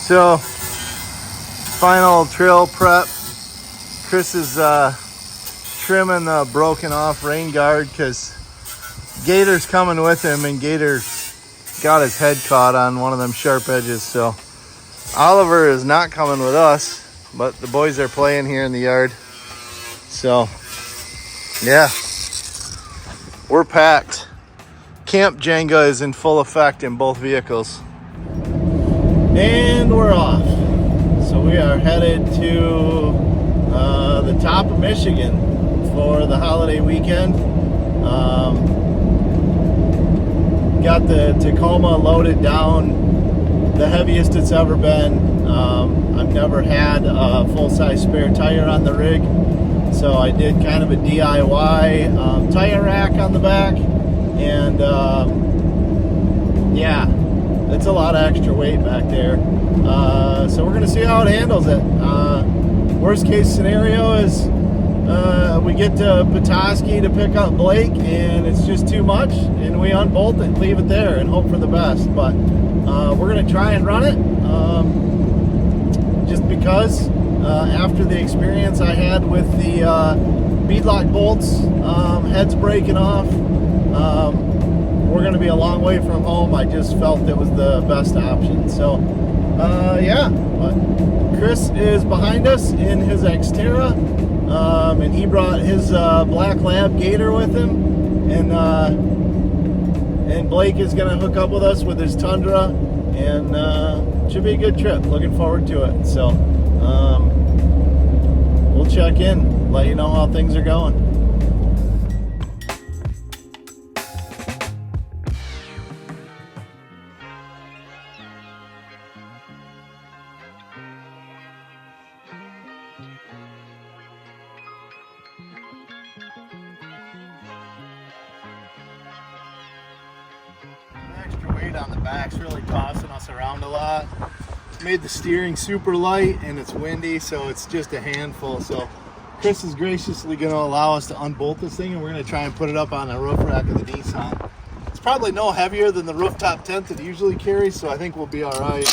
So, final trail prep. Chris is trimming the broken off rain guard because Gator's coming with him, and Gator's got his head caught on one of them sharp edges. So Oliver is not coming with us, but the boys are playing here in the yard. So yeah, we're packed. Camp Jenga is in full effect in both vehicles. And we're off. So we are headed to the top of Michigan for the holiday weekend. Got the Tacoma loaded down, the heaviest it's ever been. I've never had a full-size spare tire on the rig, so I did kind of a DIY tire rack on the back, and yeah, it's a lot of extra weight back there. So we're gonna see how it handles it. Worst case scenario is we get to Petoskey to pick up Blake and it's just too much, and we unbolt it, leave it there, and hope for the best. But we're gonna try and run it, just because after the experience I had with the beadlock bolts, heads breaking off, we're gonna be a long way from home. I just felt it was the best option. So yeah, but Chris is behind us in his Xterra, and he brought his black lab Gator with him, and Blake is gonna hook up with us with his Tundra, and should be a good trip. Looking forward to it. So we'll check in, let you know how things are going. On the back's really tossing us around a lot. Made the steering super light, and it's windy, so it's just a handful. So Chris is graciously going to allow us to unbolt this thing, and we're going to try and put it up on the roof rack of the Nissan. It's probably no heavier than the rooftop tent it usually carries, so I think we'll be all right.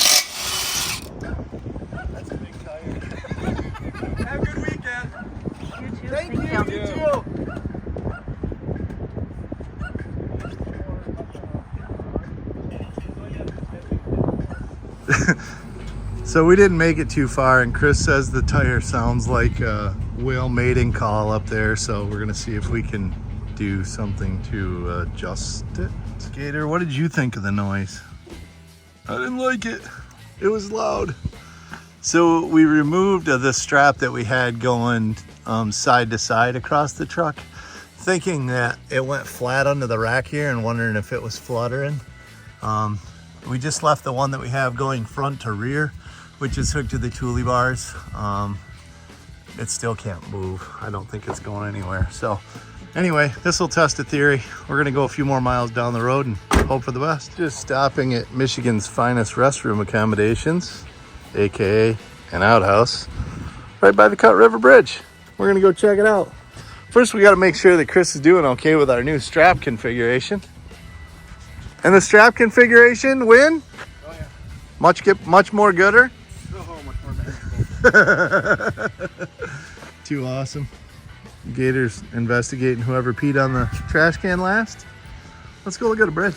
That's a big tire. Have a good weekend. You too. Thank you. You too. So we didn't make it too far, and Chris says the tire sounds like a whale mating call up there, so we're gonna see if we can do something to adjust it. Gator, what did you think of the noise? I didn't like it. It was loud. So we removed the strap that we had going side to side across the truck, thinking that it went flat under the rack here and wondering if it was fluttering. We just left the one that we have going front to rear, which is hooked to the Thule bars. It still can't move. I don't think it's going anywhere. So anyway, this will test the theory. We're gonna go a few more miles down the road and hope for the best. Just stopping at Michigan's finest restroom accommodations, AKA an outhouse, right by the Cut River Bridge. We're gonna go check it out. First, we gotta make sure that Chris is doing okay with our new strap configuration. And the strap configuration, Win? Oh yeah. Much more gooder? Oh, much more manageable. Too awesome. Gator's investigating whoever peed on the trash can last. Let's go look at a bridge.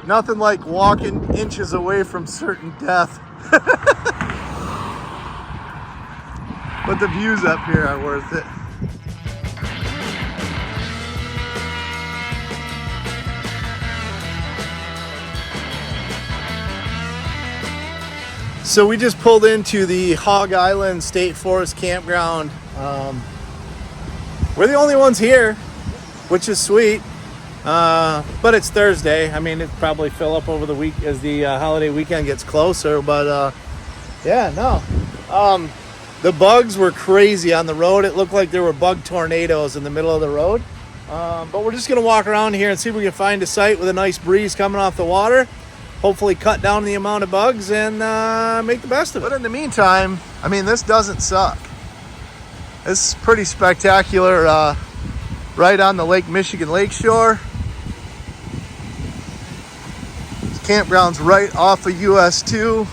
Nothing like walking inches away from certain death. But the views up here are worth it. So we just pulled into the Hog Island State Forest Campground. We're the only ones here, which is sweet. But it's Thursday. I mean, it'll probably fill up over the week as the holiday weekend gets closer. But yeah, no. The bugs were crazy on the road. It looked like there were bug tornadoes in the middle of the road. But we're just going to walk around here and see if we can find a site with a nice breeze coming off the water. hopefully cut down the amount of bugs and make the best of it. But in the meantime, I mean, this doesn't suck. This is pretty spectacular, right on the Lake Michigan lakeshore. This campground's right off of US 2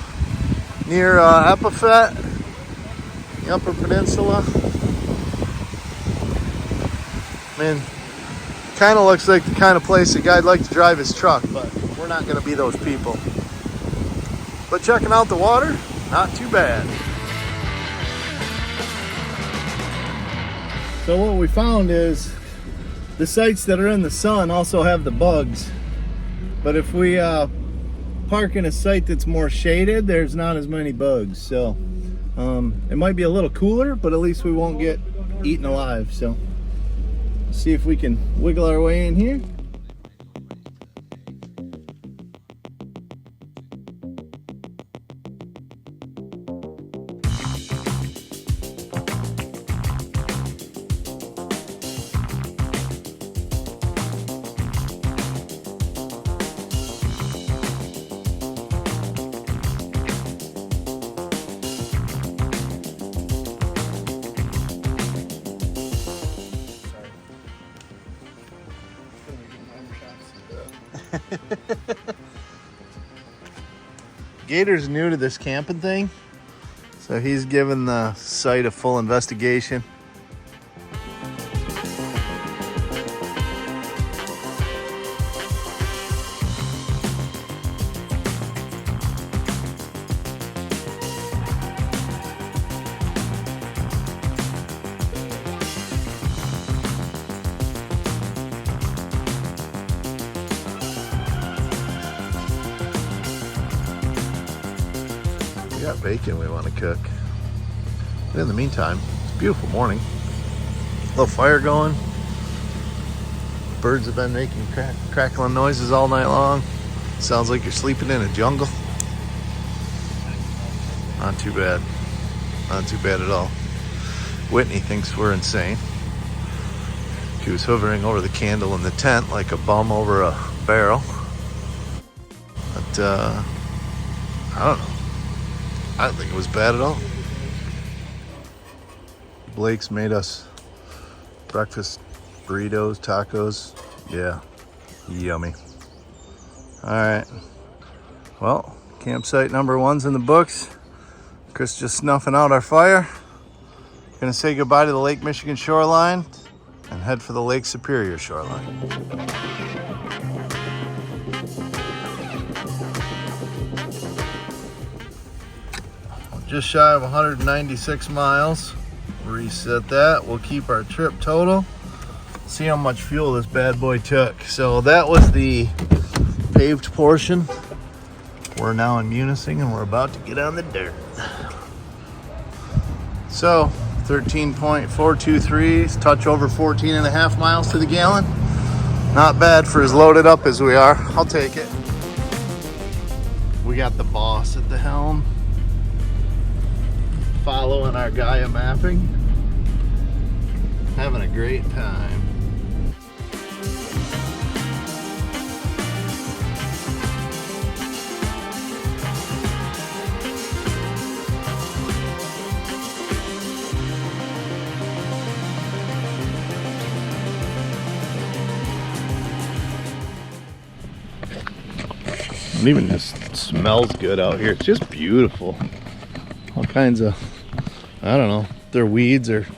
near Epiphet, the Upper Peninsula. I mean, kind of looks like the kind of place a guy'd like to drive his truck, but we're not going to be those people. But checking out the water, not too bad. So what we found is the sites that are in the sun also have the bugs, but if we park in a site that's more shaded, there's not as many bugs. So it might be a little cooler, but at least we won't get eaten alive. So see if we can wiggle our way in here. Gator's new to this camping thing, so he's given the site a full investigation. We got bacon we want to cook. But in the meantime, it's a beautiful morning. A little fire going. Birds have been making crackling noises all night long. Sounds like you're sleeping in a jungle. Not too bad. Not too bad at all. Whitney thinks we're insane. She was hovering over the candle in the tent like a bum over a barrel. But I don't know. I don't think it was bad at all. Blake's made us breakfast burritos, tacos. Yeah, yummy. All right. Well, campsite number 1's in the books. Chris just snuffing out our fire. Gonna say goodbye to the Lake Michigan shoreline and head for the Lake Superior shoreline. Just shy of 196 miles. Reset that. We'll keep our trip total. See how much fuel this bad boy took. So that was the paved portion. We're now in Munising and we're about to get on the dirt. So 13.423, touch over 14 and a half miles to the gallon. Not bad for as loaded up as we are. I'll take it. We got the boss at the helm, following our Gaia mapping, having a great time. It even just smells good out here. It's just beautiful. All kinds of, I don't know, if they're weeds or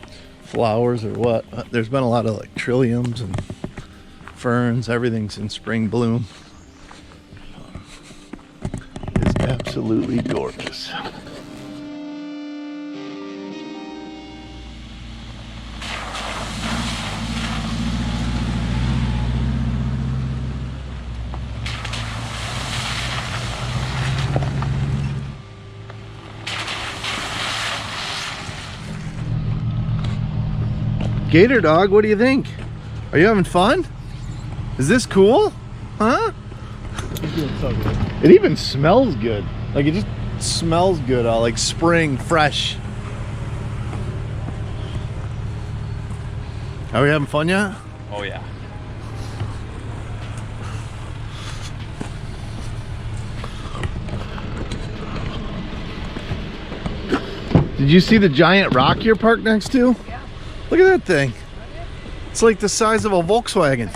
flowers or what. There's been a lot of like trilliums and ferns. Everything's in spring bloom. It's absolutely gorgeous. Gator dog, what do you think? Are you having fun? Is this cool? Huh? It even smells good. Like it just smells good, like spring, fresh. Are we having fun yet? Oh yeah. Did you see the giant rock you're parked next to? Yeah. Look at that thing. It's like the size of a Volkswagen.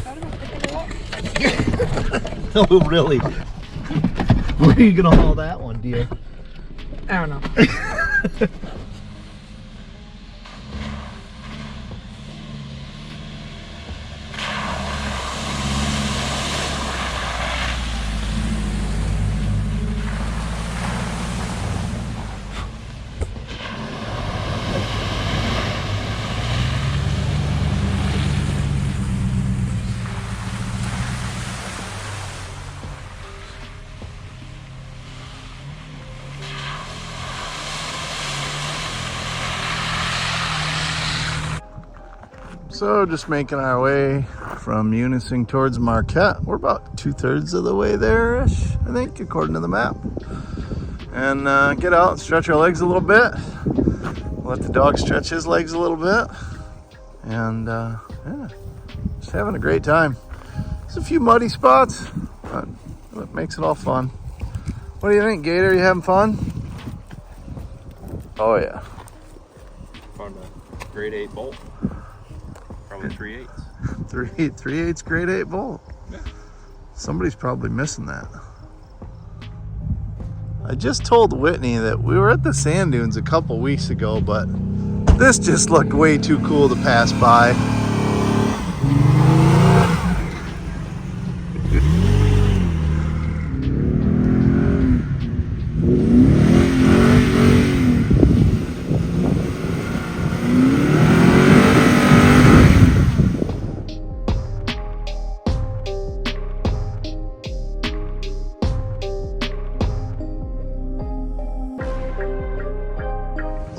No, really. Where are you gonna haul that one, dear? I don't know. So just making our way from Munising towards Marquette. We're about 2/3 of the way there-ish, I think, according to the map. And get out and stretch our legs a little bit. Let the dog stretch his legs a little bit. And yeah, just having a great time. There's a few muddy spots, but it makes it all fun. What do you think, Gator? You having fun? Oh yeah. Found a grade 8 bolt. Probably 3/8. 3/8 grade 8 bolt. Yeah. Somebody's probably missing that. I just told Whitney that we were at the sand dunes a couple weeks ago, but this just looked way too cool to pass by.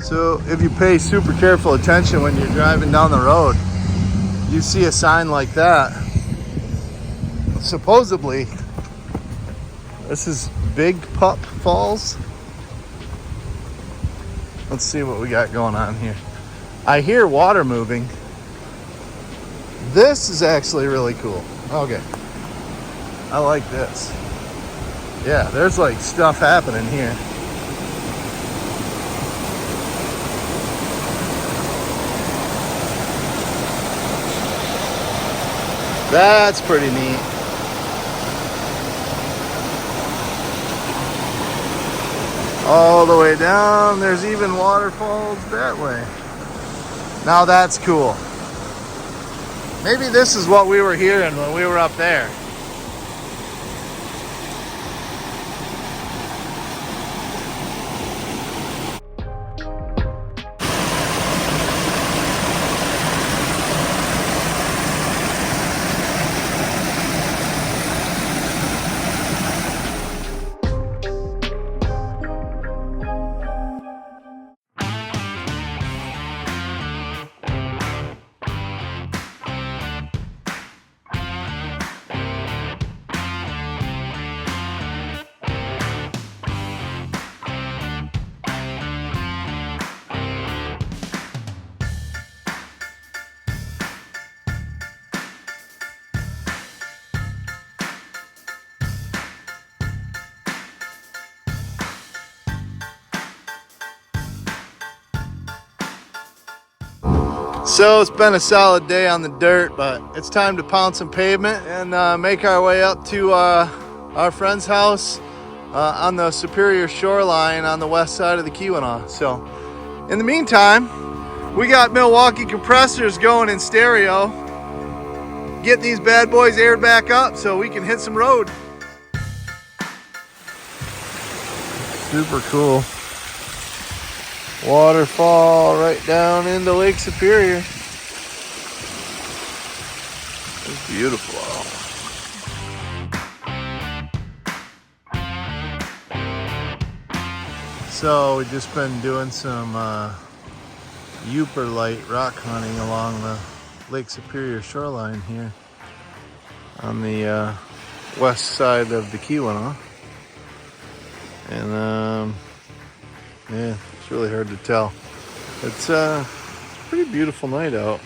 So if you pay super careful attention when you're driving down the road, you see a sign like that. Supposedly, this is Big Pup Falls. Let's see what we got going on here. I hear water moving. This is actually really cool. Okay. I like this. Yeah, there's like stuff happening here. That's pretty neat. All the way down, there's even waterfalls that way. Now that's cool. Maybe this is what we were hearing when we were up there. So it's been a solid day on the dirt, but it's time to pound some pavement and make our way up to our friend's house on the Superior shoreline on the west side of the Keweenaw. So in the meantime, we got Milwaukee compressors going in stereo. Get these bad boys aired back up so we can hit some road. Super cool. Waterfall right down into Lake Superior. It's beautiful. So we've just been doing some Uperlite rock hunting along the Lake Superior shoreline here on the west side of the Keweenaw. And yeah, it's really hard to tell. It's a pretty beautiful night out.